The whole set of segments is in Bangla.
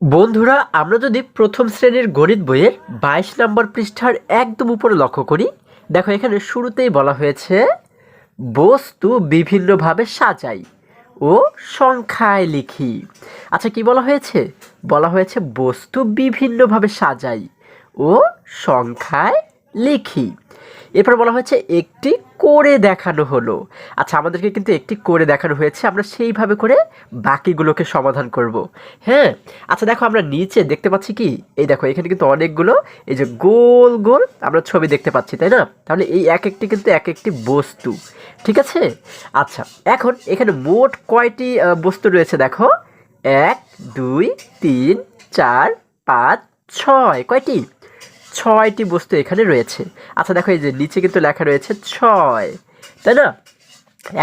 বন্ধুরা, আমরা যদি প্রথম শ্রেণীর গণিত বইয়ের 22 নম্বর পৃষ্ঠার একদম উপরে লক্ষ্য করি, দেখো এখানে শুরুতেই বলা হয়েছে বস্তু বিভিন্নভাবে সাজাই ও সংখ্যায় লিখি। আচ্ছা, কি বলা হয়েছে? বলা হয়েছে বস্তু বিভিন্নভাবে সাজাই ও সংখ্যায় লিখি। এরপর বলা হয়েছে একটি করে দেখানো হলো। আচ্ছা, আমাদেরকে কিন্তু একটি করে দেখানো হয়েছে, আমরা সেইভাবে করে বাকিগুলোকে সমাধান করব। হ্যাঁ, আচ্ছা দেখো, আমরা নিচে দেখতে পাচ্ছি কি, এই দেখো এখানে কিন্তু অনেকগুলো এই যে গোল গোল আমরা ছবি দেখতে পাচ্ছি, তাই না? তাহলে এই এক একটি কিন্তু এক একটি বস্তু, ঠিক আছে? আচ্ছা, এখন এখানে মোট কয়টি বস্তু রয়েছে দেখো? 1 2 3 4 5 6। কয়টি? 6টি বস্তু এখানে রয়েছে। আচ্ছা দেখো, এই যে নিচে কিন্তু লেখা রয়েছে 6, তাই না?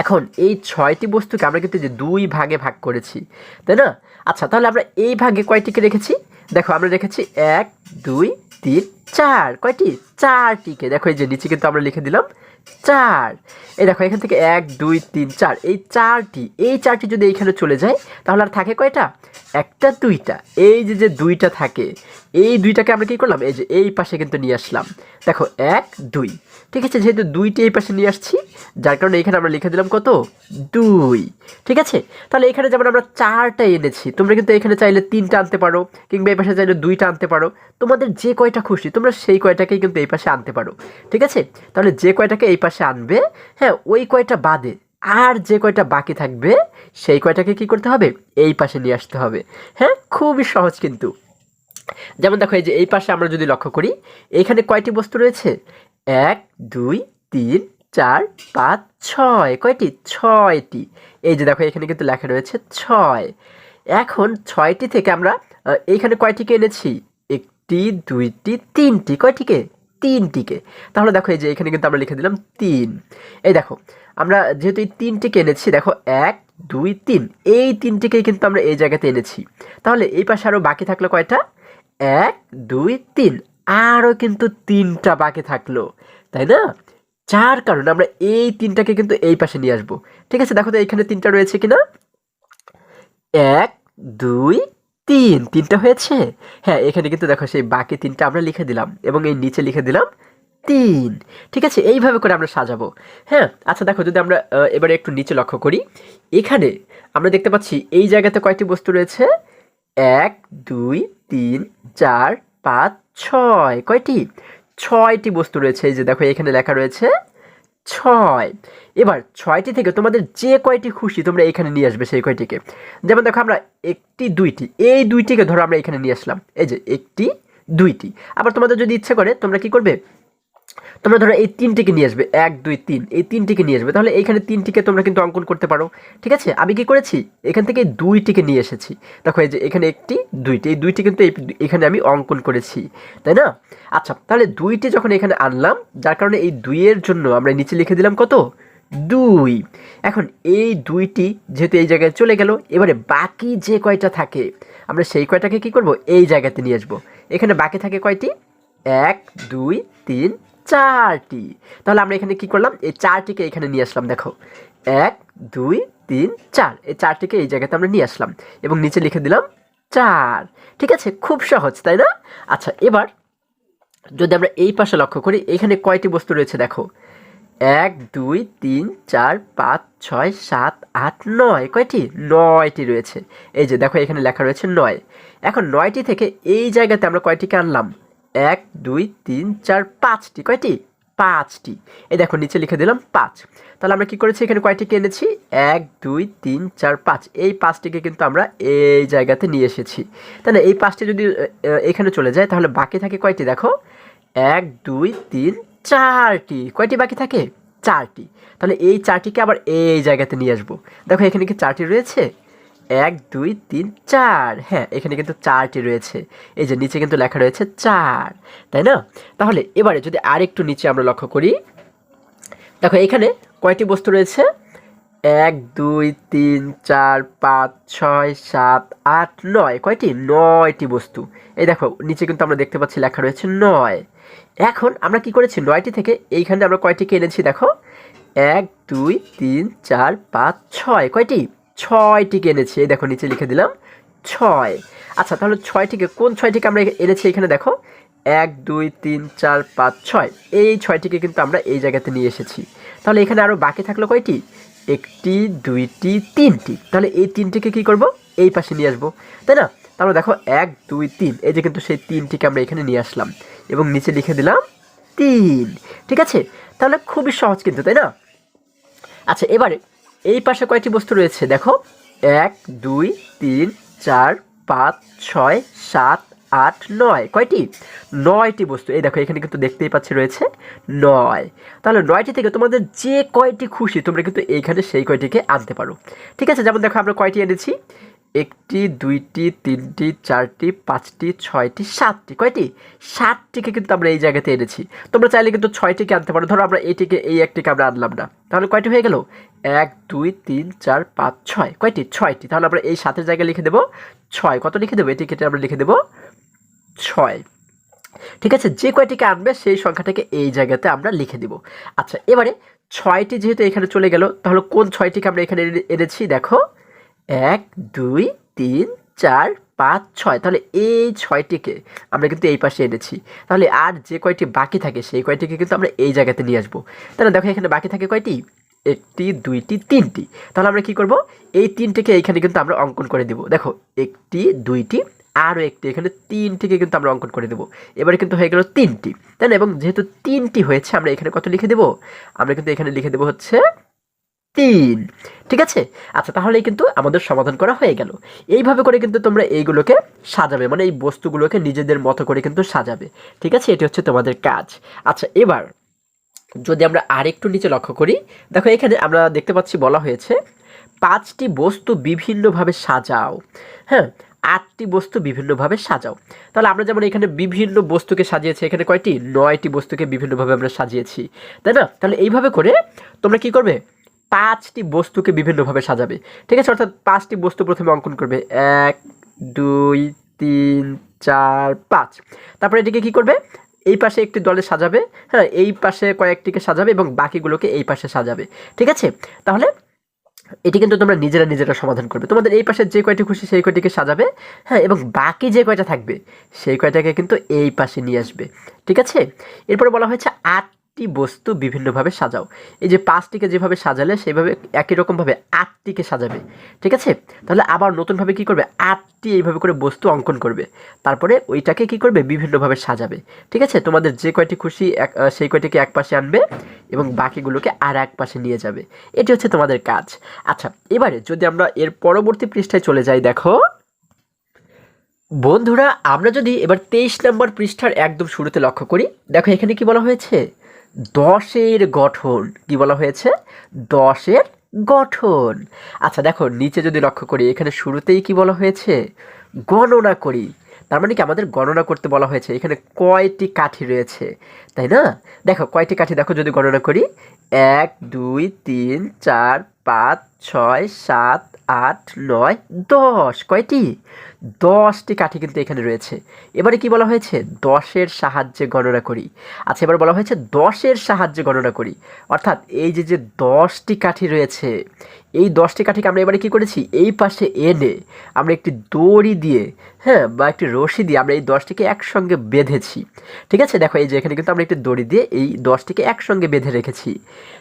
এখন এই 6টি বস্তুকে আমরা কিন্তু যে 2 ভাগে ভাগ করেছি, তাই না? আচ্ছা, তাহলে আমরা এই ভাগে কয়টিকে রেখেছি? দেখো আমরা রেখেছি 1 2 3 4। কয়টি? 4টিকে। দেখো এই যে নিচে কিন্তু আমরা লিখে দিলাম 4। এই দেখো এখান থেকে 1 2 3 4, এই 4টি যদি এইখানে চলে যায় তাহলে আর থাকে কয়টা? একটা, দুইটা। এই যে যে দুইটা থাকে, এই দুইটাকে আমরা কি করলাম? এই যে এই পাশে কিন্তু নিয়ে আসলাম। দেখো 1 2, ঠিক আছে? যেহেতু দুইটি এই পাশে নিয়ে আসছি, যার কারণে এখানে আমরা লিখে দিলাম কত? 2, ঠিক আছে? তাহলে এখানে যেমন আমরা 4টা এনেছি, তোমরা কিন্তু এখানে চাইলে 3টা আনতে পারো, কিংবা এই পাশে চাইলে 2টা আনতে পারো। তোমাদের যে কয়টা খুশি তোমরা সেই কয়টাকেই কিন্তু এই পাশে আনতে পারো, ঠিক আছে? তাহলে যে কয়টাকে এই পাশে আনবে, হ্যাঁ, ওই কয়টা বাদে আর যে কয়টা বাকি থাকবে সেই কয়টাকে কি করতে হবে? এই পাশে নিয়ে আসতে হবে। হ্যাঁ, খুবই সহজ কিন্তু। যেমন দেখো, এই যে এই পাশে আমরা যদি লক্ষ্য করি, এখানে কয়টি বস্তু রয়েছে? 1 2 3 4 5 6। কয়টি? 6টি। এই যে দেখো এখানে কিন্তু লেখা রয়েছে 6। এখন 6টি থেকে আমরা এইখানে কয়টিকে এনেছি? একটি, দুইটি, তিনটি। কয়টিকে? তিনটিকে। তাহলে দেখো এই যে এখানে কিন্তু আমরা লিখে দিলাম 3। এই দেখো, আমরা যেহেতু এই তিনটিকে এনেছি, দেখো 1 2 3, এই তিনটিকেই কিন্তু আমরা এই জায়গাতে এনেছি। তাহলে এই পাশে আরও বাকি থাকলো কয়টা? 1 2 3, আরও কিন্তু 3টা বাকি থাকলো, তাই না? যার কারণে আমরা এই 3টাকে কিন্তু এই পাশে নিয়ে আসবো, ঠিক আছে? দেখো তো এইখানে 3টা রয়েছে কিনা? 1 2 3, 3টা হয়েছে। হ্যাঁ, এখানে কিন্তু দেখো সেই বাকি 3টা আমরা লিখে দিলাম এবং এই নিচে লিখে দিলাম 3, ঠিক আছে? এইভাবে করে আমরা সাজাবো। হ্যাঁ, আচ্ছা দেখো, যদি আমরা এবারে একটু নিচে লক্ষ্য করি, এখানে আমরা দেখতে পাচ্ছি এই জায়গাতে কয়টি বস্তু রয়েছে? 1 2 3 4 5 6। কয়টি? 6টি বস্তু রয়েছে। এই যে দেখো এখানে লেখা রয়েছে 6। এবার 6টি থেকে তোমাদের যে কয়টি খুশি তোমরা এখানে নিয়ে আসবে সেই কয়টিকে। যেমন দেখো, আমরা একটি, দুইটি, এই দুইটিকে ধরো আমরা এখানে নিয়ে আসলাম। এই যে একটি, দুইটি। আবার তোমাদের যদি ইচ্ছে করে তোমরা কি করবে? তোমরা ধরো এই 3টিকে নিয়ে আসবে, 1 2 3, এই 3টিকে নিয়ে আসবে। তাহলে এইখানে 3টিকে তোমরা কিন্তু অঙ্কন করতে পারো, ঠিক আছে? আমি কি করেছি? এখান থেকে 2টিকে নিয়ে এসেছি। দেখো এই যে এখানে একটি, দুইটি, এই দুইটি কিন্তু এখানে আমি অঙ্কন করেছি, তাই না? আচ্ছা, তাহলে 2টি যখন এখানে আনলাম, যার কারণে এই 2-এর জন্য আমরা নিচে লিখে দিলাম কত? 2। এখন এই 2টি যেহেতু এই জায়গায় চলে গেল, এবারে বাকি যে কয়টা থাকে আমরা সেই কয়টাকে কি করব? এই জায়গাতে নিয়ে আসবো। এখানে বাকি থাকে কয়টি? 1 2 3 4টি। তাহলে আমরা এখানে কি করলাম? এই 4টিকে এখানে নিয়ে আসলাম। দেখো 1 2 3 4, এই 4টিকে এই জায়গাতে আমরা নিয়ে আসলাম এবং নিচে লিখে দিলাম 4, ঠিক আছে? খুব সহজ, তাই না? আচ্ছা, এবার যদি আমরা এই পাশে লক্ষ্য করি, এখানে কয়টি বস্তু রয়েছে দেখো? 1 2 3 4 5 6 7 8 9। কয়টি? 9টি রয়েছে। এই যে দেখো এখানে লেখা রয়েছে 9। এখন 9টি থেকে এই জায়গাতে আমরা কয়টিকে আনলাম? 1 2 3 4 5টি। কয়টি? 5টি। এই দেখো নিচে লিখে দিলাম 5। তাহলে আমরা কি করেছি? এখানে কয়টিকে এনেছি? 1 2 3 4 5, এই 5টিকে কিন্তু আমরা এই জায়গাতে নিয়ে এসেছি, তাই না? এই 5টি যদি এখানে চলে যায় তাহলে বাকি থাকে কয়টি? দেখো 1 2 3 4টি। কয়টি বাকি থাকে? 4টি। তাহলে এই 4টিকে আবার এই জায়গাতে নিয়ে আসবো। দেখো এখানে কি 4টি রয়েছে? 1 2 3 4। হ্যাঁ, এখানে কিন্তু 4টি রয়েছে। এই যে নিচে কিন্তু লেখা রয়েছে 4, তাই না? তাহলে এবারে যদি আরেকটু নিচে আমরা লক্ষ্য করি, দেখো এখানে কয়টি বস্তু রয়েছে? 1 2 3 4 5 6 7 8 9। কয়টি? 9টি বস্তু। এই দেখো নিচে কিন্তু আমরা দেখতে পাচ্ছি লেখা রয়েছে 9। এখন আমরা কি করেছি? 9টি থেকে এইখানে আমরা কয়টিকে এনেছি? দেখো 1 2 3 4 5 6। কয়টি? 6টিকে এনেছি। এই দেখো নিচে লিখে দিলাম 6। আচ্ছা তাহলে 6টিকে কোন 6টিকে আমরা এনেছি এখানে দেখো 1 2 3 4 5 6 এই 6টিকে কিন্তু আমরা এই জায়গাতে নিয়ে এসেছি। তাহলে এখানে আরও বাকি থাকলো কয়টি? 1টি 2টি 3টি। তাহলে এই 3টিকে কী করব? এই পাশে নিয়ে আসবো, তাই না? তাহলে দেখো 1 2 3 এই যে কিন্তু সেই 3টিকে আমরা এখানে নিয়ে আসলাম এবং নিচে লিখে দিলাম 3। ঠিক আছে, তাহলে খুবই সহজ কিন্তু, তাই না? আচ্ছা এবারে এই পাশে কয়টি বস্তু রয়েছে দেখো 1 2 3 4 5 6 7 8 9 কয়টি? 9টি বস্তু। এই দেখো এখানে কিন্তু দেখতেই পাচ্ছি রয়েছে 9। তাহলে 9টি থেকে তোমাদের যে কয়টি খুশি তোমরা কিন্তু এইখানে সেই কয়টিকে আনতে পারো। ঠিক আছে, যেমন দেখো আমরা কয়টি এনেছি 1টি 2টি 3টি 4টি 5টি 6টি 7টি। কয়টি? 7টিকে কিন্তু আমরা এই জায়গাতে এনেছি। তোমরা চাইলে কিন্তু 6টিকে আনতে পারো। ধরো আমরা এইটিকে এই একটিকে আমরা আনলাম না, তাহলে কয়টি হয়ে গেল? 1 2 3 4 5 6 কয়টি? 6টি। তাহলে আমরা এই 7-এর জায়গায় লিখে দেবো 6। কত লিখে দেবো? এটি কেটে আমরা লিখে দেবো 6। ঠিক আছে, যে কয়টিকে আনবে সেই সংখ্যাটাকে এই জায়গাতে আমরা লিখে দিব। আচ্ছা এবারে 6টি যেহেতু এখানে চলে গেল, তাহলে কোন 6টিকে আমরা এখানে এনেছি দেখো 1 2 3 4 5 6। তাহলে এই 6টিকে আমরা কিন্তু এই পাশে এনেছি। তাহলে আর যে কয়টি বাকি থাকে সেই কয়টিকে কিন্তু আমরা এই জায়গাতে নিয়ে আসবো। তাহলে দেখো এখানে বাকি থাকে কয়টি? 1টি 2টি 3টি। তাহলে আমরা কি করব? এই 3টিকে এইখানে কিন্তু আমরা অঙ্কন করে দেব। দেখো 1টি 2টি আরও একটি, এখানে 3টিকে কিন্তু আমরা অঙ্কন করে দেবো। এবারে কিন্তু হয়ে গেল 3টি, তাই না? এবং যেহেতু 3টি হয়েছে আমরা এখানে কত লিখে দেবো? আমরা কিন্তু এখানে লিখে দেবো হচ্ছে 3। ঠিক আছে, আচ্ছা তাহলেই কিন্তু আমাদের সমাধান করা হয়ে গেল। এইভাবে করে কিন্তু তোমরা এইগুলোকে সাজাবে, মানে এই বস্তুগুলোকে নিজেদের মতো করে কিন্তু সাজাবে। ঠিক আছে, এটি হচ্ছে তোমাদের কাজ। আচ্ছা এবার যদি আমরা আরেকটু নিচে লক্ষ্য করি, দেখো এখানে আমরা দেখতে পাচ্ছি বলা হয়েছে 5টি বস্তু বিভিন্নভাবে সাজাও। হ্যাঁ, 8টি বস্তু বিভিন্নভাবে সাজাও। তাহলে আমরা যেমন এখানে বিভিন্ন বস্তুকে সাজিয়েছি, এখানে কয়টি? 9টি বস্তুকে বিভিন্নভাবে আমরা সাজিয়েছি, তাই না? তাহলে এইভাবে করে তোমরা কি করবে? 5টি বস্তুকে বিভিন্নভাবে সাজাবে। ঠিক আছে, অর্থাৎ 5টি বস্তু প্রথমে অঙ্কন করবে 1 2 3 4 5। তারপরে এটিকে কি করবে? এই পাশে একটি দলে সাজাবে, হ্যাঁ এই পাশে কয়েকটিকে সাজাবে এবং বাকিগুলোকে এই পাশে সাজাবে। ঠিক আছে, তাহলে এটি কিন্তু তোমরা নিজেরা সমাধান করবে। তোমাদের এই পাশে যে কয়টি খুশি সেই কয়টিকে সাজাবে, হ্যাঁ এবং বাকি যে কয়টা থাকবে সেই কয়টাকে কিন্তু এই পাশে নিয়ে আসবে। ঠিক আছে, এরপরে বলা হয়েছে 8টি বস্তু বিভিন্নভাবে সাজাও। এই যে 5টিকে যেভাবে সাজালে সেইভাবে একই রকমভাবে 8টিকে সাজাবে। ঠিক আছে, তাহলে আবার নতুনভাবে কি করবে? 8টি এইভাবে করে বস্তু অঙ্কন করবে, তারপরে ওইটাকে কি করবে? বিভিন্নভাবে সাজাবে। ঠিক আছে, তোমাদের যে কয়টি খুশি সেই কয়টিকে এক পাশে আনবে এবং বাকিগুলোকে আর এক পাশে নিয়ে যাবে। এটি হচ্ছে তোমাদের কাজ। আচ্ছা এবারে যদি আমরা এর পরবর্তী পৃষ্ঠায় চলে যাই, দেখো বন্ধুরা আমরা যদি এবার 23 নম্বর পৃষ্ঠার একদম শুরুতে লক্ষ্য করি, দেখো এখানে কি বলা হয়েছে? 10-এর গঠন। কি বলা হয়েছে? 10-এর গঠন। আচ্ছা দেখো নিচে যদি লক্ষ্য করি, এখানে শুরুতেই কি বলা হয়েছে? গণনা করি। তার মানে কি আমাদের গণনা করতে বলা হয়েছে এখানে কয়টি কাঠি রয়েছে, তাই না? দেখো কয়টি কাঠি, দেখো যদি গণনা করি 1 2 3 4 5 6 7 8 9 10। কয়টি? 10টি কাঠি কিন্তু এখানে রয়েছে। এবারে কি বলা হয়েছে? 10-এর সাহায্যে গণনা করি। আচ্ছা এবার বলা হয়েছে 10-এর সাহায্যে গণনা করি, অর্থাৎ এই যে 10টি কাঠি রয়েছে এই 10টি কাঠিকে আমরা এবারে কি করেছি? এই পাশে এনে আমরা একটি দড়ি দিয়ে, হ্যাঁ বা একটি রশি দিয়ে আমরা এই 10টিকে একসঙ্গে বেঁধেছি। ঠিক আছে, দেখো এই যে এখানে কিন্তু আমরা একটি দড়ি দিয়ে এই 10টিকে একসঙ্গে বেঁধে রেখেছি,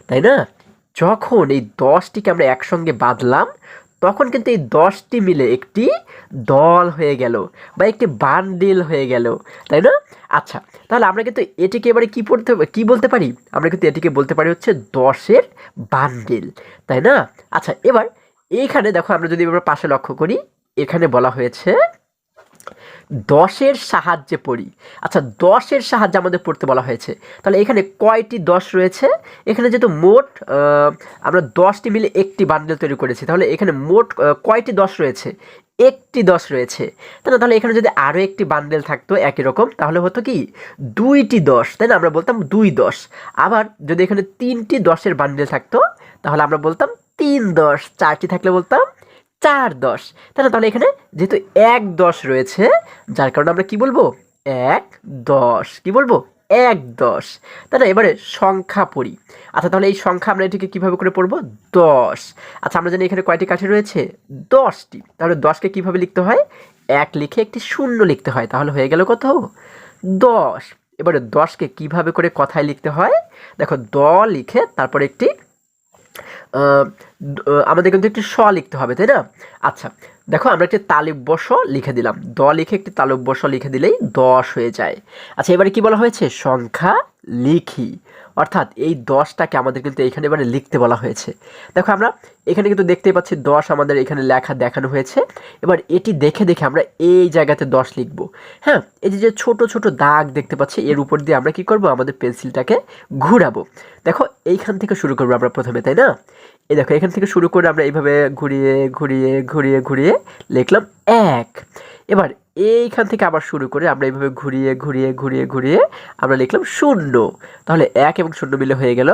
তাই না? যখন এই 10টিকে আমরা একসঙ্গে বাঁধলাম তখন কিন্তু এই 10টি মিলে একটি দল হয়ে গেল বা একটি বান্ডিল হয়ে গেল, তাই না? আচ্ছা তাহলে আমরা কিন্তু এটিকে এবারে কি বলতে পারি? আমরা কিন্তু এটিকে বলতে পারি হচ্ছে 10-এর বান্ডিল, তাই না? আচ্ছা এবার এইখানে দেখো আমরা যদি এবার পাশে লক্ষ্য করি, এখানে বলা হয়েছে 10-এর সাহায্যে পড়ি। আচ্ছা 10-এর সাহায্যে আমাদের পড়তে বলা হয়েছে, তাহলে এখানে কয়টি 10 রয়েছে? এখানে যেহেতু মোট আমরা 10টি মিলে একটি বান্ডেল তৈরি করেছি, তাহলে এখানে মোট কয়টি 10 রয়েছে? একটি 10 রয়েছে, তাই না? তাহলে এখানে যদি আরও একটি বান্ডেল থাকতো একই রকম তাহলে হতো কি 2টি 10, তাই না? আমরা বলতাম 2 10। আবার যদি এখানে 3টি 10-এর বান্ডেল থাকতো তাহলে আমরা বলতাম 3 10। 4টি থাকলে বলতাম 4 10, তাই না? তাহলে এখানে যেহেতু 1 10 রয়েছে যার কারণে আমরা কি বলবো? 1 10। কি বলবো? 1 10, তাই না? এবারে সংখ্যা পড়ি। আচ্ছা তাহলে এই সংখ্যা আমরা এটিকে কীভাবে করে পড়বো? 10। আচ্ছা আমরা জানি এখানে কয়টি কাঠি রয়েছে? 10টি। তাহলে 10কে কীভাবে লিখতে হয়? 1 লিখে একটি শূন্য লিখতে হয়, তাহলে হয়ে গেল কত? 10। এবারে 10কে কিভাবে করে কথায় লিখতে হয় দেখো, দ লিখে তারপরে একটি আমাদের কিন্তু একটি স লিখতে হবে, তাই না? আচ্ছা দেখো, আমরা একটি তালব্য স লিখে দিলাম, দ লিখে একটি তালব্য স লিখে দিলেই 10 হয়ে যায়। আচ্ছা এবারে কি বলা হয়েছে? সংখ্যা লিখি, অর্থাৎ এই 10টাকে আমাদের কিন্তু এখানে এবারে লিখতে বলা হয়েছে। দেখো আমরা এখানে কিন্তু দেখতেই পাচ্ছি 10 আমাদের এখানে লেখা দেখানো হয়েছে। এবার এটি দেখে দেখে আমরা এই জায়গাতে 10 লিখব। হ্যাঁ, এই যে ছোট ছোট দাগ দেখতে পাচ্ছি, এর উপর দিয়ে আমরা কি করব? আমাদের পেন্সিলটাকে ঘুরাবো। দেখো এইখান থেকে শুরু করবো আমরা প্রথমে, তাই না? এই দেখো এখান থেকে শুরু করে আমরা এইভাবে ঘুরিয়ে ঘুরিয়ে ঘুরিয়ে ঘুরিয়ে লিখলাম 1। এবার এইখান থেকে আবার শুরু করে আমরা এইভাবে ঘুরিয়ে ঘুরিয়ে ঘুরিয়ে ঘুরিয়ে আমরা লিখলাম 0। তাহলে 1 এবং 0 মিলে হয়ে গেল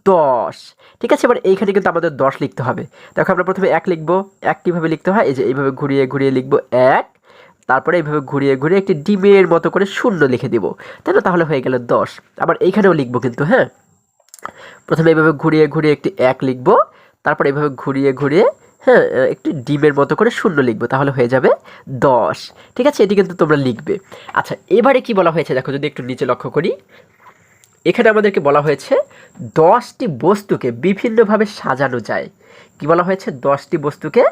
10। ঠিক আছে, এবার এইখানে কিন্তু আমাদের 10 লিখতে হবে। দেখো আমরা প্রথমে 1 লিখবো। 1 কীভাবে লিখতে হয়? এই যে এইভাবে ঘুরিয়ে ঘুরিয়ে লিখবো 1, তারপরে এইভাবে ঘুরিয়ে ঘুরিয়ে একটি ডিমের মতো করে 0 লিখে দিব, তাই না? তাহলে হয়ে গেল 10। আবার এইখানেও লিখবো কিন্তু, হ্যাঁ, প্রথমে এইভাবে ঘুরিয়ে ঘুরিয়ে একটি 1 লিখবো, তারপর এইভাবে ঘুরিয়ে ঘুরিয়ে, হ্যাঁ, একটি ডিমের মতো করে 0 লিখবো, তাহলে হয়ে যাবে 10। ঠিক আছে, এটি কিন্তু তোমরা লিখবে। আচ্ছা এবারে কি বলা হয়েছে দেখো, যদি একটু নিচে লক্ষ্য করি, এখানে আমাদেরকে বলা হয়েছে 10টি বস্তুকে বিভিন্নভাবে সাজানো যায়। কি বলা হয়েছে? 10টি বস্তুকে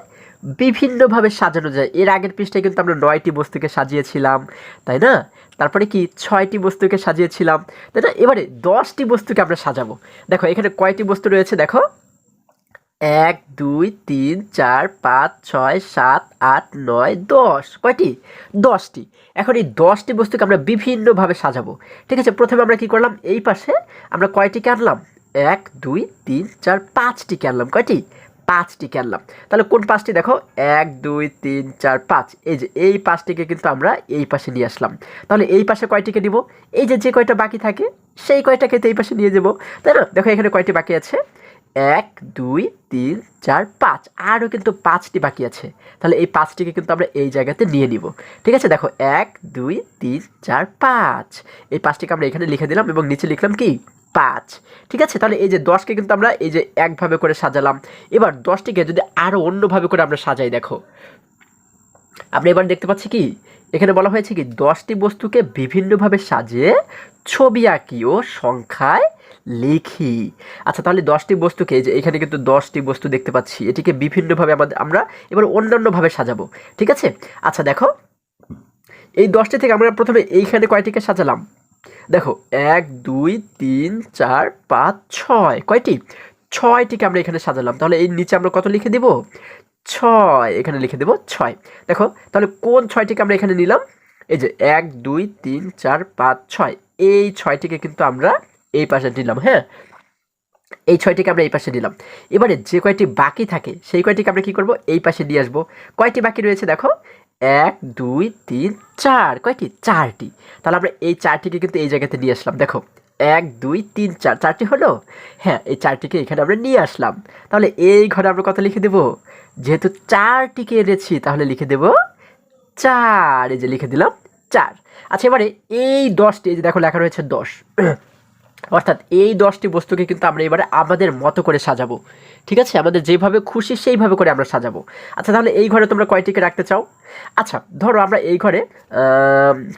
বিভিন্নভাবে সাজানো যায়। এর আগের পৃষ্ঠায় কিন্তু আমরা 9টি বস্তুকে সাজিয়েছিলাম, তাই না? তারপরে কি 6টি বস্তুকে সাজিয়েছিলাম, তাই না? এবারে 10টি বস্তুকে আমরা সাজাবো। দেখো এখানে কয়টি বস্তু রয়েছে দেখো, 1 2 3 4 5 6 7 8 9 10। কয়টি? 10টি। এখন এই 10টি বস্তুকে আমরা বিভিন্নভাবে সাজাবো। ঠিক আছে, প্রথমে আমরা কি করলাম? এই পাশে আমরা কয়টিকে আনলাম? 1 2 3 4 5টিকে আনলাম। কয়টি? 5টিকে আনলাম। তাহলে কোন 5টি? দেখো 1 2 3 4 5, এই যে এই 5টিকে কিন্তু আমরা এই পাশে নিয়ে আসলাম। তাহলে এই পাশে কয়টিকে দিব? এই যে কয়টা বাকি থাকে সেই কয়টাকে তো এই পাশে নিয়ে যাবো, তাই না? দেখো এখানে কয়টি বাকি আছে? 1 2 3 4 5, আরও কিন্তু 5টি বাকি আছে। তাহলে এই 5টিকে কিন্তু আমরা এই জায়গাতে নিয়ে নিব। ঠিক আছে, দেখো 1 2 3 4 5, এই 5টিকে আমরা এখানে লিখে দিলাম এবং নিচে লিখলাম কি? 5। ঠিক আছে, তাহলে এই যে 10কে কিন্তু আমরা এই যে একভাবে করে সাজালাম। এবার 10টিকে যদি আরও অন্যভাবে করে আমরা সাজাই, দেখো আমরা এবার দেখতে পাচ্ছি কি এখানে বলা হয়েছে কি 10টি বস্তুকে বিভিন্নভাবে সাজিয়ে ছবি আঁকি ও সংখ্যায় লিখি। আচ্ছা তাহলে 10টি বস্তুকে, যে এখানে কিন্তু 10টি বস্তু দেখতে পাচ্ছি, এটিকে বিভিন্নভাবে আমরা এবার অন্যান্যভাবে সাজাবো। ঠিক আছে, আচ্ছা দেখো এই 10টি থেকে আমরা প্রথমে এইখানে কয়টিকে সাজালাম? দেখো 1 2 3 4 5 6, কয়টি? 6টিকে আমরা এখানে সাজালাম। তাহলে এই নিচে আমরা কত লিখে দিব? 6, এখানে লিখে দেব 6। দেখো তাহলে কোন 6টিকে আমরা এখানে নিলাম? এই যে 1 2 3 4 5 6, এই 6টিকে কিন্তু আমরা এই পাশে নিলাম। হ্যাঁ, এই 6টিকে আমরা এই পাশে নিলাম। এবারে যে কয়টি বাকি থাকে সেই কয়টিকে আমরা কি করব? এই পাশে নিয়ে আসবো। কয়টি বাকি রয়েছে দেখো? 1 2 3 4, কয়টি? 4টি। তাহলে আমরা এই 4টিকে কিন্তু এই জায়গাতে নিয়ে আসলাম। দেখো 1 2 3 4, 4টি হলো। হ্যাঁ, এই 4টিকে এখানে আমরা নিয়ে আসলাম। তাহলে এই ঘরে আমরা কত লিখে দেব? যেহেতু 4টিকে এনেছি তাহলে লিখে দেব 4, এই যে লিখে দিলাম 4। আচ্ছা এবারে এই 10টি, এই যে দেখো লেখা রয়েছে 10, অর্থাৎ এই 10টি বস্তুকে কিন্তু আমরা এবারে আমাদের মতো করে সাজাবো। ঠিক আছে, আমাদের যেভাবে খুশি সেইভাবে করে আমরা সাজাবো। আচ্ছা তাহলে এই ঘরে তোমরা কয়টিকে রাখতে চাও? আচ্ছা ধরো আমরা এই ঘরে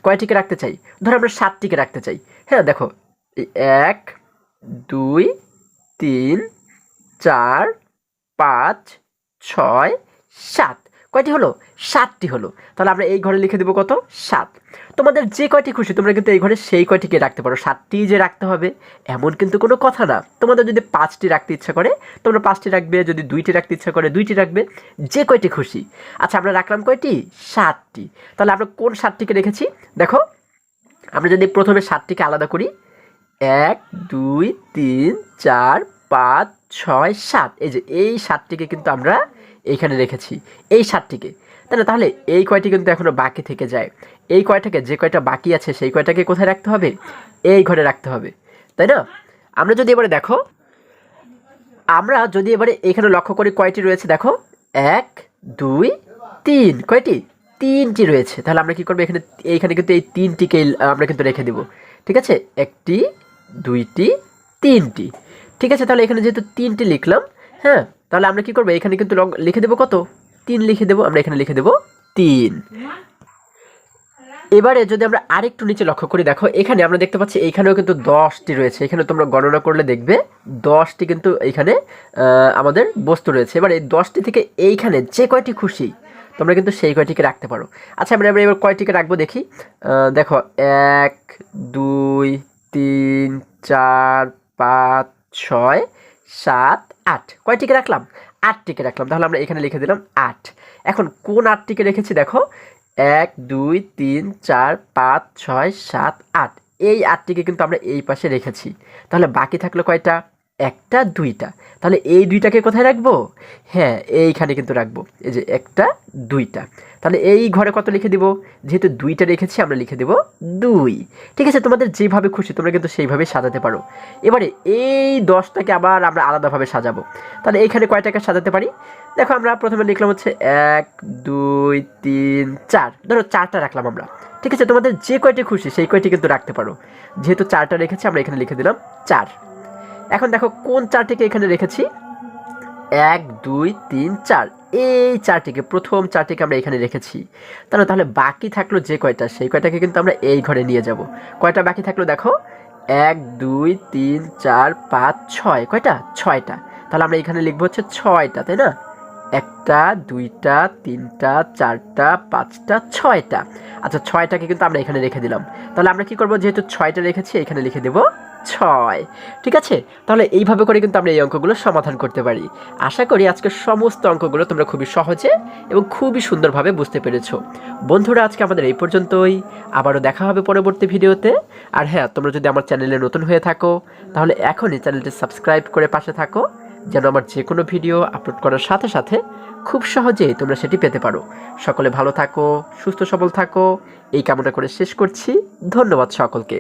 কয়টিকে রাখতে চাই? ধরো আমরা 7টিকে রাখতে চাই। হ্যাঁ দেখো 1 2 3 4 5 6 7, কয়টি হলো? 7টি হলো। তাহলে আমরা এই ঘরে লিখে দেবো কত? 7। তোমাদের যে কয়টি খুশি তোমরা কিন্তু এই ঘরে সেই কয়টিকে রাখতে পারো। 7টি যে রাখতে হবে এমন কিন্তু কোনো কথা না। তোমাদের যদি 5টি রাখতে ইচ্ছা করে তোমরা 5টি রাখবে, যদি 2টি রাখতে ইচ্ছা করে 2টি রাখবে, যে কয়টি খুশি। আচ্ছা আমরা রাখলাম কয়টি? 7টি। তাহলে আমরা কোন 7টিকে রেখেছি? দেখো আমরা যদি প্রথমে 7টিকে আলাদা করি, 1 2 3 4 5 6 7, এই যে এই 7টিকে কিন্তু আমরা এইখানে রেখেছি, এই 7টিকে, তাই না? তাহলে এই কয়টি কিন্তু এখনো বাকি থেকে যায়। এই কয়টাকে, যে কয়টা বাকি আছে সেই কয়টাকে কোথায় রাখতে হবে? এই ঘরে রাখতে হবে, তাই না? আমরা যদি এবারে দেখো, আমরা যদি এবারে এখানে লক্ষ্য করি কয়টি রয়েছে দেখো, 1 2 3, কয়টি? 3টি রয়েছে। তাহলে আমরা কি করবো? এইখানে কিন্তু এই 3টিকে আমরা কিন্তু রেখে দেব। ঠিক আছে, 1টি 2টি 3টি। ঠিক আছে, তাহলে এখানে যেহেতু 3টি লিখলাম, হ্যাঁ, তাহলে আমরা কি করবো? এখানে কিন্তু লিখে দেবো কত? 3 লিখে দেবো। আমরা এখানে লিখে দেবো 3। এবারে যদি আমরা আরেকটু নিচে লক্ষ্য করি, দেখো এখানে আমরা দেখতে পাচ্ছি এইখানেও কিন্তু 10টি রয়েছে। এখানে তোমরা গণনা করলে দেখবে 10টি কিন্তু এইখানে আমাদের বস্তু রয়েছে। এবার এই 10টি থেকে এইখানে যে কয়টি খুশি তোমরা কিন্তু সেই কয়টিকে রাখতে পারো। আচ্ছা আমরা এবার কয়টিকে রাখবো দেখি। দেখো 1 2 3 4 5 6 7 8 কয়টিকে রাখলাম? 8টিকে রাখলাম। তাহলে আমরা এখানে লিখে দিলাম 8। এখন কোন 8টিকে রেখেছি দেখো, 1 2 3 4 5 6 7 8, এই 8টিকে কিন্তু আমরা এই পাশে রেখেছি। তাহলে বাকি থাকলো কয়টা? 1টা 2টা। তাহলে এই 2টাকে কোথায় রাখবো? হ্যাঁ, এইখানে কিন্তু রাখবো। এই যে 1টা 2টা। তাহলে এই ঘরে কত লিখে দিব? যেহেতু 2টা রেখেছি আমরা লিখে দেব 2। ঠিক আছে, তোমাদের যেভাবে খুশি তোমরা কিন্তু সেইভাবে সাজাতে পারো। এবারে এই 10টাকে আবার আমরা আলাদাভাবে সাজাবো। তাহলে এইখানে কয়টাকে সাজাতে পারি? দেখো আমরা প্রথমে লিখলাম হচ্ছে 1 2 3 4, ধরো 4টা রাখলাম আমরা। ঠিক আছে, তোমাদের যে কয়টি খুশি সেই কয়টি কিন্তু রাখতে পারো। যেহেতু 4টা রেখেছি আমরা এখানে লিখে দিলাম 4। এখন দেখো কোন 4টিকে এখানে রেখেছি? 1 2 3 4, এই 4টিকে, প্রথম 4টিকে আমরা এখানে রেখেছি। তাহলে বাকি থাকলো যে কয়টা সেই কয়টাকে কিন্তু আমরা এই ঘরে নিয়ে যাব। কয়টা বাকি থাকলো দেখো, 1 2 3 4 5 6, কয়টা? 6টা। তাহলে আমরা এখানে লিখবো হচ্ছে 6টা, তাই না? 1টা 2টা 3টা 4টা 5টা 6টা। আচ্ছা 6টাকে কিন্তু আমরা এখানে রেখে দিলাম। তাহলে আমরা কি করব, যেহেতু 6টা রেখেছি এখানে লিখে দেব 6। ঠিক আছে, তাহলে এইভাবে করে কিন্তু আমরা এই অঙ্কগুলো সমাধান করতে পারি। আশা করি আজকের সমস্ত অঙ্কগুলো তোমরা খুবই সহজে এবং খুবই সুন্দরভাবে বুঝতে পেরেছো। বন্ধুরা আজকে আমাদের এই পর্যন্তই, আবারও দেখা হবে পরবর্তী ভিডিওতে। আর হ্যাঁ, তোমরা যদি আমার চ্যানেলে নতুন হয়ে থাকো তাহলে এখনই চ্যানেলটি সাবস্ক্রাইব করে পাশে থাকো, যেন আমার যে কোনো ভিডিও আপলোড করার সাথে সাথে খুব সহজেই তোমরা সেটি পেতে পারো। সকলে ভালো থাকো, সুস্থ সবল থাকো, এই কামনা করে শেষ করছি। ধন্যবাদ সকলকে।